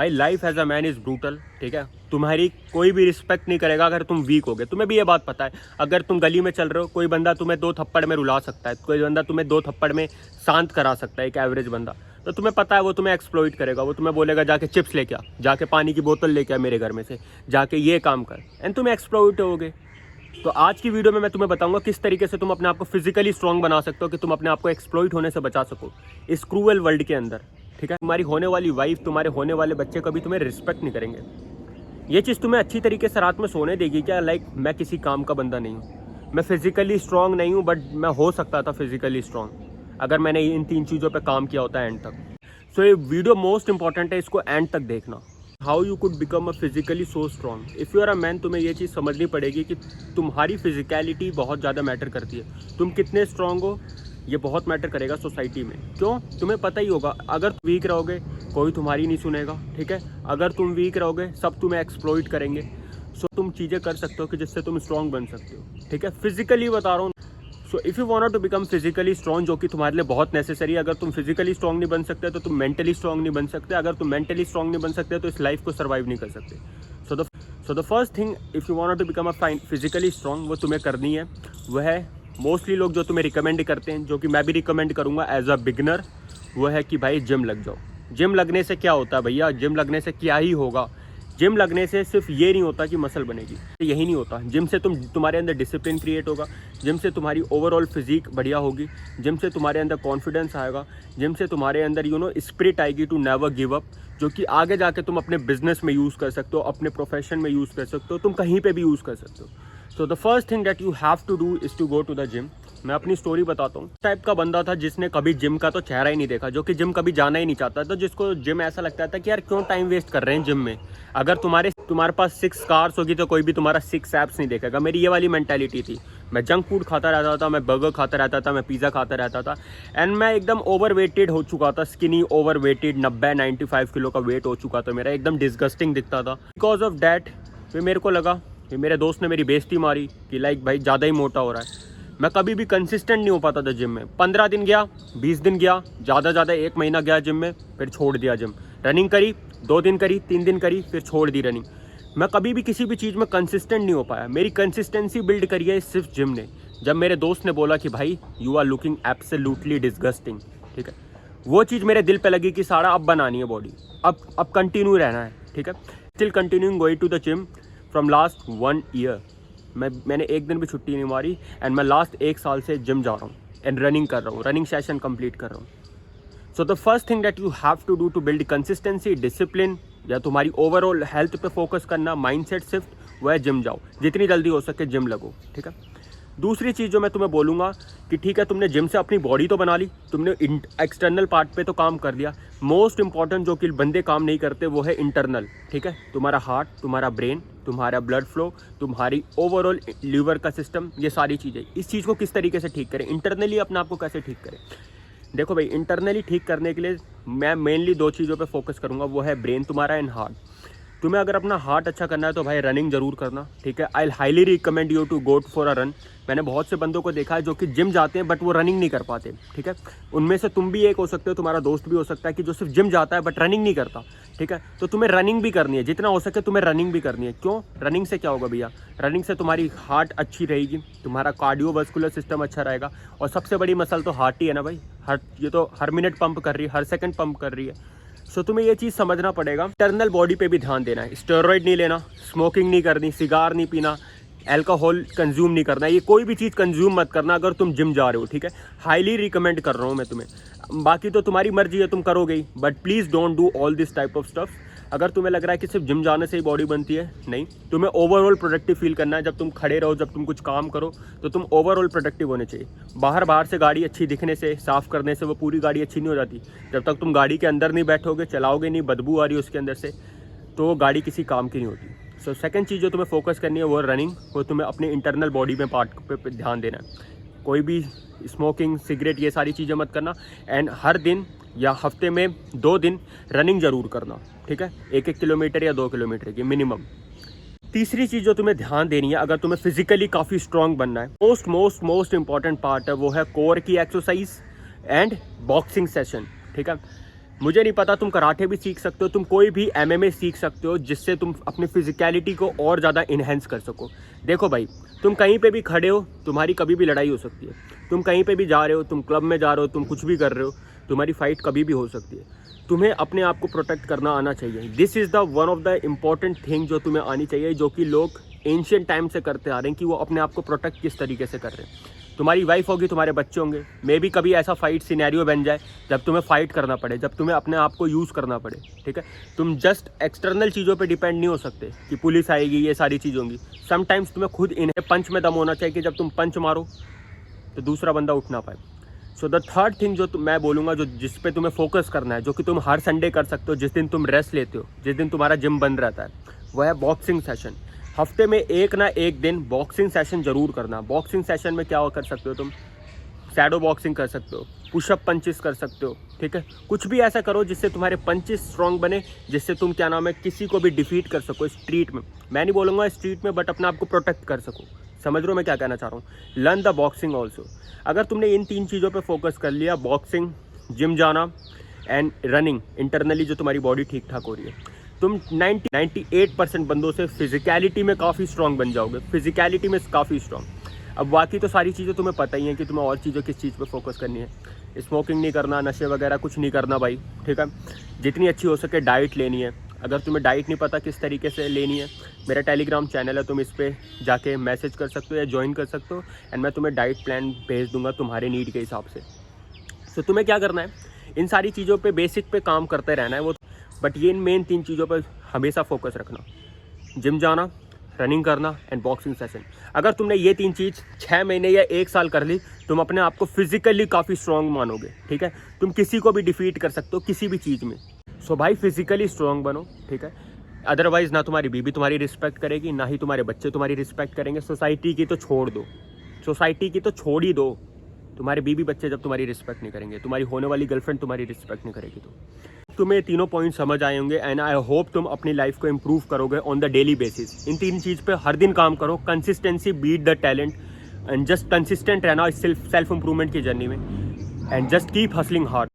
भाई life as a man is brutal, ठीक है। तुम्हारी कोई भी रिस्पेक्ट नहीं करेगा अगर तुम वीक होगे। तुम्हें भी ये बात पता है, अगर तुम गली में चल रहे हो, कोई बंदा तुम्हें 2 थप्पड़ में रुला सकता है, कोई बंदा तुम्हें 2 थप्पड़ में शांत करा सकता है, एक एवरेज बंदा। तो तुम्हें पता है वो तुम्हें एक्सप्लॉइट करेगा, वो तुम्हें बोलेगा जाके चिप्स लेके आ, जाके पानी की बोतल लेके आ मेरे घर में से, जाके ये काम कर, एंड तुम एक्सप्लॉइट होगे। तो आज की वीडियो में मैं तुम्हें बताऊंगा किस तरीके से तुम अपने आप को फिजिकली स्ट्रॉन्ग बना सकते हो कि तुम अपने आप को एक्सप्लॉइट होने से बचा सको इस क्रूअल वर्ल्ड के अंदर, ठीक है। तुम्हारी होने वाली वाइफ, तुम्हारे होने वाले बच्चे कभी तुम्हें रिस्पेक्ट नहीं करेंगे। ये चीज़ तुम्हें अच्छी तरीके से रात में सोने देगी क्या? लाइक मैं किसी काम का बंदा नहीं हूँ, मैं फिजिकली स्ट्रॉन्ग नहीं हूँ, बट मैं हो सकता था फिजिकली स्ट्रॉन्ग अगर मैंने इन 3 चीज़ों पे काम किया होता है एंड तक। सो ये वीडियो मोस्ट इंपॉर्टेंट है, इसको एंड तक देखना। How you could become a physically so strong. If you are a man, तुम्हें ये चीज़ समझनी पड़ेगी कि तुम्हारी फिजिकलिटी बहुत ज़्यादा मैटर करती है। तुम कितने स्ट्रॉन्ग हो ये बहुत मैटर करेगा सोसाइटी में। क्यों? तुम्हें पता ही होगा, अगर तुम वीक रहोगे कोई तुम्हारी नहीं सुनेगा, ठीक है। अगर तुम वीक रहोगे सब तुम्हें एक्सप्लॉइट करेंगे। सो तुम चीज़ें कर सकते हो कि जिससे तुम स्ट्रॉन्ग बन सकते हो, ठीक है। फिजिकली बता रहा हूँ। So if you want to become physically strong, जो कि तुम्हारे लिए बहुत नेसेसरी है। अगर तुम फिजिकली स्ट्रॉन्ग नहीं बन सकते तो तुम मेंटली स्ट्रॉन्ग नहीं बन सकते। अगर तुम मेंटली स्ट्रॉन्ग नहीं बन सकते तो इस लाइफ को सर्वाइव नहीं कर सकते। So the first thing if you want to become a physically strong, वो तुम्हें करनी है, वह है मोस्टली लोग जो तुम्हें रिकमेंड करते हैं, जो कि मैं भी रिकमेंड करूँगा एज अ बिगनर, वो है कि भाई जिम लग जाओ। जिम लगने से क्या होता है भैया? जिम लगने से क्या ही होगा? जिम लगने से सिर्फ ये नहीं होता कि मसल बनेगी, यही नहीं होता। जिम से तुम्हारे अंदर डिसिप्लिन क्रिएट होगा, जिम से तुम्हारी ओवरऑल फिजिक बढ़िया होगी, जिम से तुम्हारे अंदर कॉन्फिडेंस आएगा, जिम से तुम्हारे अंदर स्पिरिट आएगी टू नेवर गिव अप, जो कि आगे जाके तुम अपने बिजनेस में यूज़ कर सकते हो, अपने प्रोफेशन में यूज़ कर सकते हो, तुम कहीं पर भी यूज़ कर सकते हो। So the first thing that you have to do is to go to the gym. मैं अपनी स्टोरी बताता हूँ। टाइप का बंदा था जिसने कभी जिम का तो चेहरा ही नहीं देखा, जो कि जिम कभी जाना ही नहीं चाहता, तो जिसको जिम ऐसा लगता था कि यार क्यों टाइम वेस्ट कर रहे हैं जिम में। अगर तुम्हारे पास 6 कार्स होगी तो कोई भी तुम्हारा 6 एप्स नहीं देखेगा। मेरी ये वाली मेंटालिटी थी। मैं जंक फूड खाता रहता था, मैं बर्गर खाता रहता था, मैं पिज़्ज़ा खाता रहता था, एंड मैं एकदम ओवर वेटेड हो चुका था, स्किनी ओवर वेटेड, 90-95 किलो का वेट हो चुका था मेरा, एकदम डिस्गस्टिंग दिखता था। बिकॉज ऑफ डैट फिर मेरे को लगा, फिर मेरे दोस्त ने मेरी बेइज्जती मारी कि लाइक भाई ज़्यादा ही मोटा हो रहा है। मैं कभी भी कंसिस्टेंट नहीं हो पाता था जिम में। 15 दिन गया, 20 दिन गया, ज़्यादा 1 महीना गया जिम में, फिर छोड़ दिया जिम। रनिंग करी, 2 दिन करी, 3 दिन करी, फिर छोड़ दी रनिंग। मैं कभी भी किसी भी चीज़ में कंसिस्टेंट नहीं हो पाया। मेरी कंसिस्टेंसी बिल्ड करी है सिर्फ जिम ने। जब मेरे दोस्त ने बोला कि भाई you are looking absolutely disgusting, ठीक है, वो चीज़ मेरे दिल पे लगी कि सारा अब बनानी है बॉडी, अब कंटिन्यू रहना है, ठीक है। Still continuing going to the gym from last 1 year. मैंने एक दिन भी छुट्टी नहीं मारी, एंड मैं लास्ट 1 साल से जिम जा रहा हूँ एंड रनिंग कर रहा हूँ, रनिंग सेशन कंप्लीट कर रहा हूँ। So the first thing that you have to do to build consistency, discipline, या तुम्हारी ओवरऑल हेल्थ पे फोकस करना, माइंडसेट शिफ्ट, वह जिम जाओ। जितनी जल्दी हो सके जिम लगो, ठीक है। दूसरी चीज़ जो मैं तुम्हें बोलूँगा कि ठीक है, तुमने जिम से अपनी बॉडी तो बना ली, तुमने एक्सटर्नल पार्ट पे तो काम कर लिया। मोस्ट इंपॉर्टेंट जो कि बंदे काम नहीं करते वो है इंटरनल, ठीक है। तुम्हारा हार्ट, तुम्हारा ब्रेन, तुम्हारा ब्लड फ्लो, तुम्हारी ओवरऑल लीवर का सिस्टम, ये सारी चीज़ें, इस चीज़ को किस तरीके से ठीक करें, इंटरनली अपने आप को कैसे ठीक करें। देखो भाई, इंटरनली ठीक करने के लिए मैं मेनली 2 चीज़ों पे फोकस करूँगा, वो है ब्रेन तुम्हारा एंड हार्ट। तुम्हें अगर अपना हार्ट अच्छा करना है तो भाई रनिंग जरूर करना, ठीक है। I highly recommend you to go for a run. मैंने बहुत से बंदों को देखा है जो कि जिम जाते हैं बट वो रनिंग नहीं कर पाते, ठीक है। उनमें से तुम भी एक हो सकते हो, तुम्हारा दोस्त भी हो सकता है कि जो सिर्फ जिम जाता है बट रनिंग नहीं करता, ठीक है। तो तुम्हें रनिंग भी करनी है, जितना हो सके तुम्हें रनिंग भी करनी है। क्यों? रनिंग से क्या होगा भैया? रनिंग से तुम्हारी हार्ट अच्छी रहेगी, तुम्हारा कार्डियोवास्कुलर सिस्टम अच्छा रहेगा, और सबसे बड़ी मसल तो हार्ट ही है ना भाई। ये तो हर मिनट पंप कर रही है, हर सेकंड पंप कर रही है। सो तुम्हें ये चीज़ समझना पड़ेगा। इंटरनल बॉडी पे भी ध्यान देना है। स्टेरॉइड नहीं लेना, स्मोकिंग नहीं करनी, सिगार नहीं पीना, अल्कोहल कंज्यूम नहीं करना, ये कोई भी चीज़ कंज्यूम मत करना अगर तुम जिम जा रहे हो, ठीक है। हाईली रिकमेंड कर रहा हूँ मैं तुम्हें। बाकी तो तुम्हारी मर्जी है, तुम करोगे ही, but please don't do all this type of stuff. अगर तुम्हें लग रहा है कि सिर्फ जिम जाने से ही बॉडी बनती है, नहीं, तुम्हें ओवरऑल प्रोडक्टिव फील करना है। जब तुम खड़े रहो, जब तुम कुछ काम करो, तो तुम ओवरऑल प्रोडक्टिव होने चाहिए। बाहर से गाड़ी अच्छी दिखने से, साफ़ करने से वो पूरी गाड़ी अच्छी नहीं हो जाती। जब तक तुम गाड़ी के अंदर नहीं बैठोगे, चलाओगे नहीं, बदबू आ रही है उसके अंदर से, तो वो गाड़ी किसी काम की नहीं होती। सो सेकंड चीज़ जो तुम्हें फोकस करनी है वो रनिंग, वो तुम्हें अपने इंटरनल बॉडी में पार्ट पे ध्यान देना है। कोई भी स्मोकिंग, सिगरेट, ये सारी चीज़ें मत करना, एंड हर दिन या हफ्ते में 2 दिन रनिंग ज़रूर करना, ठीक है। 1-1 किलोमीटर या 2 किलोमीटर की मिनिमम। तीसरी चीज़ जो तुम्हें ध्यान देनी है अगर तुम्हें फिजिकली काफ़ी स्ट्रॉन्ग बनना है, मोस्ट इंपॉर्टेंट पार्ट है, वो है कोर की एक्सरसाइज एंड बॉक्सिंग सेशन, ठीक है। मुझे नहीं पता, तुम कराटे भी सीख सकते हो, तुम कोई भी MMA सीख सकते हो जिससे तुम अपनी फिजिकलिटी को और ज़्यादा इन्हेंस कर सको। देखो भाई, तुम कहीं पे भी खड़े हो, तुम्हारी कभी भी लड़ाई हो सकती है। तुम कहीं पे भी जा रहे हो, तुम क्लब में जा रहे हो, तुम कुछ भी कर रहे हो, तुम्हारी फाइट कभी भी हो सकती है। तुम्हें अपने आप को प्रोटेक्ट करना आना चाहिए। This is the one of the important thing जो तुम्हें आनी चाहिए, जो कि लोग एंशियंट टाइम से करते आ रहे हैं, कि वो अपने आप को प्रोटेक्ट किस तरीके से कर रहे हैं। तुम्हारी वाइफ होगी, तुम्हारे बच्चे होंगे, मे भी कभी ऐसा फाइट सिनेरियो बन जाए जब तुम्हें फाइट करना पड़े, जब तुम्हें अपने आप को यूज़ करना पड़े, ठीक है। तुम जस्ट एक्सटर्नल चीज़ों पे डिपेंड नहीं हो सकते कि पुलिस आएगी, ये सारी चीज़ होंगी। समटाइम्स तुम्हें खुद इन्हें पंच में दम होना चाहिए कि जब तुम पंच मारो तो दूसरा बंदा उठ ना पाए। सो द थर्ड थिंग जो मैं बोलूँगा, जो जिस पे तुम्हें फोकस करना है, जो कि तुम हर संडे कर सकते हो, जिस दिन तुम रेस्ट लेते हो, जिस दिन तुम्हारा जिम बंद रहता है, वह है बॉक्सिंग सेशन। हफ्ते में एक ना एक दिन बॉक्सिंग सेशन ज़रूर करना। बॉक्सिंग सेशन में क्या कर सकते हो तुम, शैडो बॉक्सिंग कर सकते हो, पुशअप पंचेस कर सकते हो, ठीक है। कुछ भी ऐसा करो जिससे तुम्हारे पंचेस स्ट्रॉन्ग बने, जिससे तुम क्या नाम है किसी को भी डिफीट कर सको स्ट्रीट में। मैं नहीं बोलूँगा स्ट्रीट में, बट अपने आप को प्रोटेक्ट कर सको। समझ रहे हो मैं क्या कहना चाह रहा हूँ। Learn the boxing also. अगर तुमने इन 3 चीज़ों पे फोकस कर लिया, बॉक्सिंग, जिम जाना एंड रनिंग, इंटरनली जो तुम्हारी बॉडी ठीक ठाक हो रही है, तुम 98% बंदों से फिजिकलिटी में काफ़ी स्ट्रॉन्ग बन जाओगे, फिजिकलिटी में काफ़ी स्ट्रॉन्ग। अब बाकी तो सारी चीज़ें तुम्हें पता ही है कि तुम्हें और चीज़ों किस चीज़ पे फोकस करनी है। स्मोकिंग नहीं करना, नशे वगैरह कुछ नहीं करना भाई, ठीक है। जितनी अच्छी हो सके डाइट लेनी है। अगर तुम्हें डाइट नहीं पता किस तरीके से लेनी है, मेरा टेलीग्राम चैनल है, तुम इस पर जाके मैसेज कर सकते हो या ज्वाइन कर सकते हो, एंड मैं तुम्हें डाइट प्लान भेज दूंगा तुम्हारे नीड के हिसाब से। सो तुम्हें क्या करना है, इन सारी चीज़ों पे बेसिक पे काम करते रहना है वो, बट ये इन मेन 3 चीज़ों पर हमेशा फोकस रखना। जिम जाना, रनिंग करना एंड बॉक्सिंग सेशन। अगर तुमने ये 3 चीज़ 6 महीने या 1 साल कर ली, तुम अपने आप को फिजिकली काफ़ी स्ट्रॉन्ग मानोगे, ठीक है। तुम किसी को भी डिफीट कर सकते हो किसी भी चीज़ में। सो भाई फिजिकली स्ट्रॉन्ग बनो, ठीक है। अदरवाइज ना तुम्हारी बीवी तुम्हारी रिस्पेक्ट करेगी, ना ही तुम्हारे बच्चे तुम्हारी रिस्पेक्ट करेंगे। सोसाइटी की तो छोड़ दो, सोसाइटी की तो छोड़ ही दो। तुम्हारे बीवी बच्चे जब तुम्हारी रिस्पेक्ट नहीं करेंगे, तुम्हारी होने वाली गर्लफ्रेंड तुम्हारी रिस्पेक्ट नहीं करेगी, तो तुम्हें तीनों पॉइंट समझ आए होंगे। एंड आई होप तुम अपनी लाइफ को इम्प्रूव करोगे ऑन द डेली बेसिस। इन 3 चीज़ पे हर दिन काम करो। Consistency beat the talent, and just consistent रहना सेल्फ इम्प्रूवमेंट की जर्नी में, and just keep hustling hard.